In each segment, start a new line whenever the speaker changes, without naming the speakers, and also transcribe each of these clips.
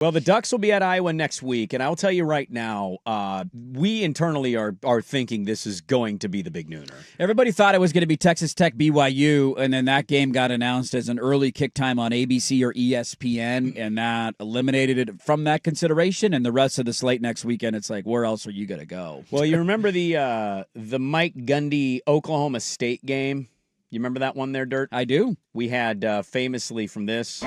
Well, the Ducks will be at Iowa next week, and I'll tell you right now, we internally are thinking this is going to be the big nooner.
Everybody thought it was going to be Texas Tech BYU, and then that game got announced as an early kick time on ABC or ESPN, and that eliminated it from that consideration. And the rest of the slate next weekend, it's like, where else are you going to go?
Well, you remember the Mike Gundy Oklahoma State game? You remember that one there, Dirt?
I do.
We had famously from this.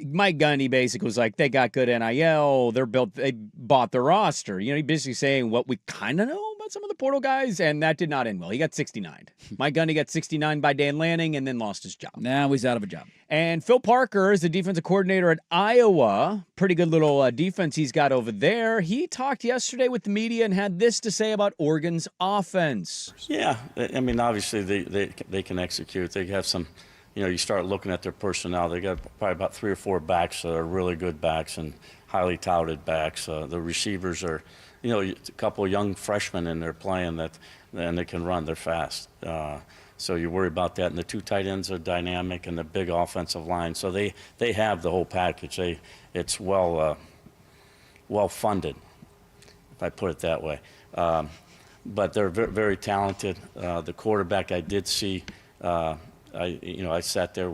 Mike Gundy basically was like, they got good NIL. They bought the roster. You know, he basically saying what we kind of know about some of the portal guys, and that did not end well. He got 69. Mike Gundy got 69 by Dan Lanning and then lost his job.
Now he's out of a job.
And Phil Parker is the defensive coordinator at Iowa. Pretty good little defense he's got over there. He talked yesterday with the media and had this to say about Oregon's offense.
Yeah, I mean, obviously they can execute. They have some. You know, you start looking at their personnel. They got probably about 3 or 4 backs that are really good backs and highly touted backs. The receivers are, you know, a couple of young freshmen in there playing that, and they can run. They're fast. So you worry about that. And the 2 tight ends are dynamic, and the big offensive line. So they have the whole package. It's well funded, if I put it that way. But they're very, very talented. The quarterback I did see. I sat there,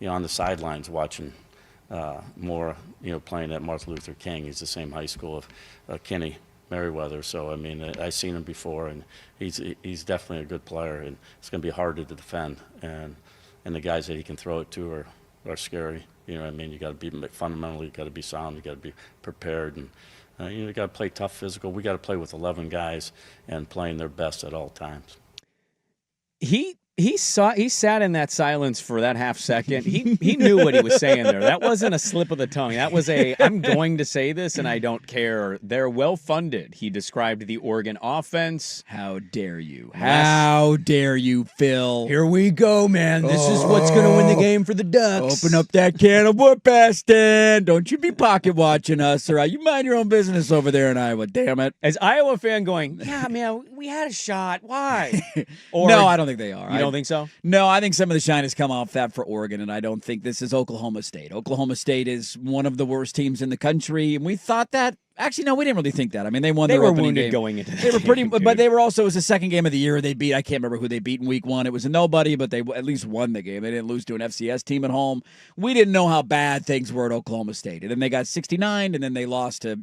on the sidelines watching Moore, playing at Martin Luther King. He's the same high school of Kenny Merriweather. So, I mean, I've seen him before, and he's definitely a good player, and it's going to be hard to defend. And the guys that he can throw it to are scary. You know what I mean? You got to be fundamentally, you got to be sound, you got to be prepared, and you got to play tough physical. We got to play with 11 guys and playing their best at all times.
He sat in that silence for that half second. He knew what he was saying there. That wasn't a slip of the tongue. That was I'm going to say this and I don't care. They're well funded. He described the Oregon offense.
How dare you? How dare you, Phil?
Here we go, man. This is what's going to win the game for the Ducks.
Open up that can of whoop ass, Dan. Don't you be pocket watching us, all right? You mind your own business over there in Iowa, damn it.
As Iowa fan going, yeah, man, we had a shot. Why?
No, I don't think they are.
You don't think so?
No, I think some of the shine has come off that for Oregon, and I don't think this is Oklahoma State. Oklahoma State is one of the worst teams in the country, and we thought that. Actually, no, we didn't really think that. I mean, they won their opening game.
They were wounded going into that.
They were pretty,
game,
but they were also, it was the second game of the year. They beat, I can't remember who they beat in week 1. It was a nobody, but they at least won the game. They didn't lose to an FCS team at home. We didn't know how bad things were at Oklahoma State. And then they got 69, and then they lost to,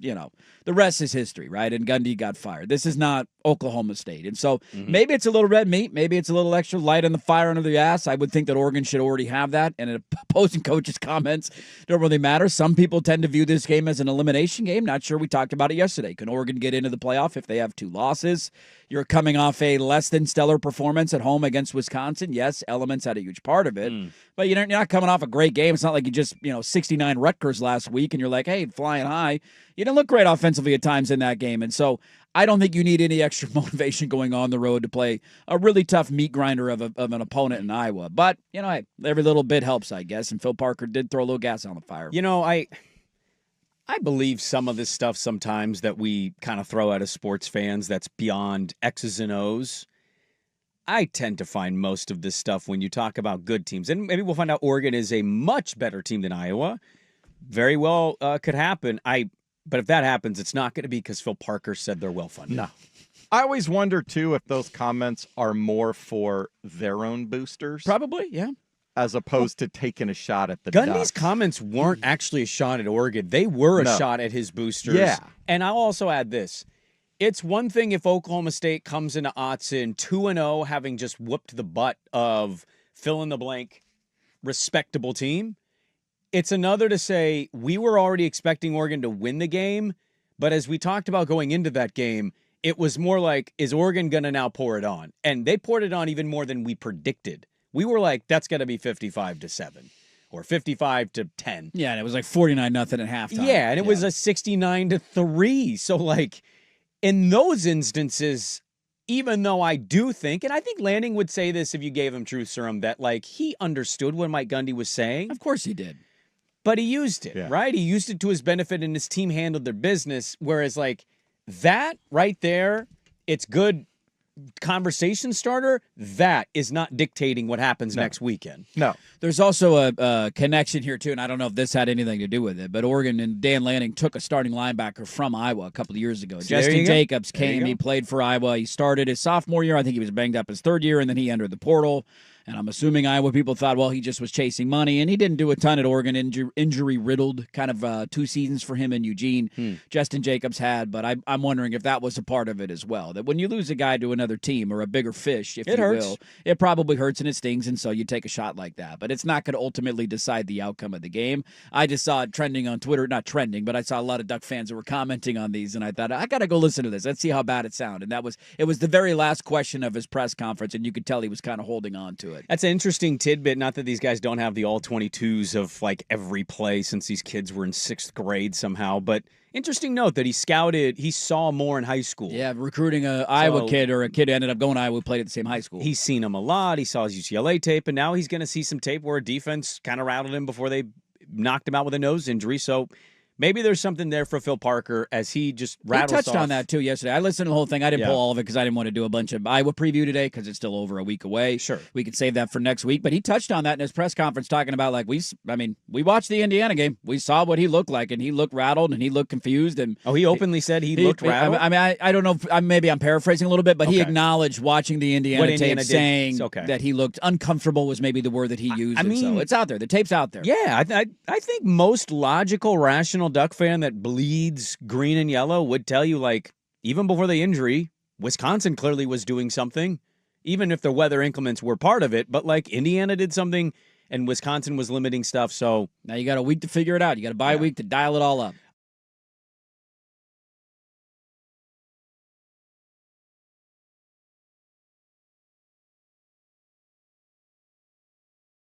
the rest is history, right? And Gundy got fired. This is not Oklahoma State. And so maybe it's a little red meat. Maybe it's a little extra light on the fire under the ass. I would think that Oregon should already have that. And an opposing coach's comments don't really matter. Some people tend to view this game as an elimination game. Not sure. We talked about it yesterday. Can Oregon get into the playoff if they have 2 losses? You're coming off a less than stellar performance at home against Wisconsin. Yes, elements had a huge part of it. But you're not coming off a great game. It's not like you just, 69 Rutgers last week and you're like, hey, flying high. You didn't look great offensively at times in that game. And so I don't think you need any extra motivation going on the road to play a really tough meat grinder of an opponent in Iowa. But, hey, every little bit helps, I guess. And Phil Parker did throw a little gas on the fire.
I believe some of this stuff sometimes that we kind of throw out as sports fans that's beyond X's and O's. I tend to find most of this stuff when you talk about good teams. And maybe we'll find out Oregon is a much better team than Iowa. Very well could happen. But if that happens, it's not going to be because Phil Parker said they're well-funded.
No. I always wonder, too, if those comments are more for their own boosters.
Probably, yeah.
As opposed to taking a shot at the
Gundy's
Ducks.
comments weren't actually a shot at Oregon. They were a shot at his boosters.
Yeah.
And I'll also add this. It's one thing if Oklahoma State comes into Autzen 2-0, having just whooped the butt of fill-in-the-blank respectable team. It's another to say we were already expecting Oregon to win the game, but as we talked about going into that game, it was more like, is Oregon going to now pour it on? And they poured it on even more than we predicted. We were like, that's got to be 55-7 or 55-10.
Yeah, and it was like 49-0 at halftime.
Yeah, and it was a 69-3. So, like, in those instances, even though I do think, and I think Lanning would say this if you gave him truth serum, that, like, he understood what Mike Gundy was saying.
Of course he did.
But he used it, right? He used it to his benefit, and his team handled their business. Whereas, like, that right there, it's good conversation starter, that is not dictating what happens next weekend.
No.
There's also a connection here, too, and I don't know if this had anything to do with it, but Oregon and Dan Lanning took a starting linebacker from Iowa a couple of years ago. Justin Jacobs came. He played for Iowa. He started his sophomore year. I think he was banged up his third year, and then he entered the portal. And I'm assuming Iowa people thought, well, he just was chasing money, and he didn't do a ton at Oregon, injury-riddled kind of 2 seasons for him in Eugene. Justin Jacobs had, but I'm wondering if that was a part of it as well, that when you lose a guy to another team or a bigger fish, if you will, it probably hurts and it stings, and so you take a shot like that. But it's not going to ultimately decide the outcome of the game. I just saw it trending on Twitter, not trending, but I saw a lot of Duck fans that were commenting on these, and I thought, I got to go listen to this. Let's see how bad it sounded. And it was the very last question of his press conference, and you could tell he was kind of holding on to it.
That's an interesting tidbit. Not that these guys don't have the all 22s of like every play since these kids were in 6th grade somehow, but interesting note that he saw more in high school.
Yeah, recruiting a Iowa kid or a kid who ended up going to Iowa who played at the same high school.
He's seen him a lot. He saw his UCLA tape, and now he's going to see some tape where a defense kind of rattled him before they knocked him out with a nose injury. So maybe there's something there for Phil Parker as he just rattles off.
He touched on that, too, yesterday. I listened to the whole thing. I didn't pull all of it because I didn't want to do a bunch of Iowa preview today because it's still over a week away.
Sure.
We could save that for next week. But he touched on that in his press conference talking about, like, we watched the Indiana game. We saw what he looked like, and he looked rattled, and he looked confused. And
he openly said he looked rattled?
I don't know. Maybe I'm paraphrasing a little bit, but he acknowed watching the Indiana tape saying that he looked uncomfortable was maybe the word that he used. So it's out there. The tape's out there.
Yeah, I think most logical, rational Duck fan that bleeds green and yellow would tell you, like, even before the injury, Wisconsin clearly was doing something, even if the weather inclements were part of it. But, like, Indiana did something, and Wisconsin was limiting stuff. So
now you got a week to figure it out. You got to buy a week to dial it all up.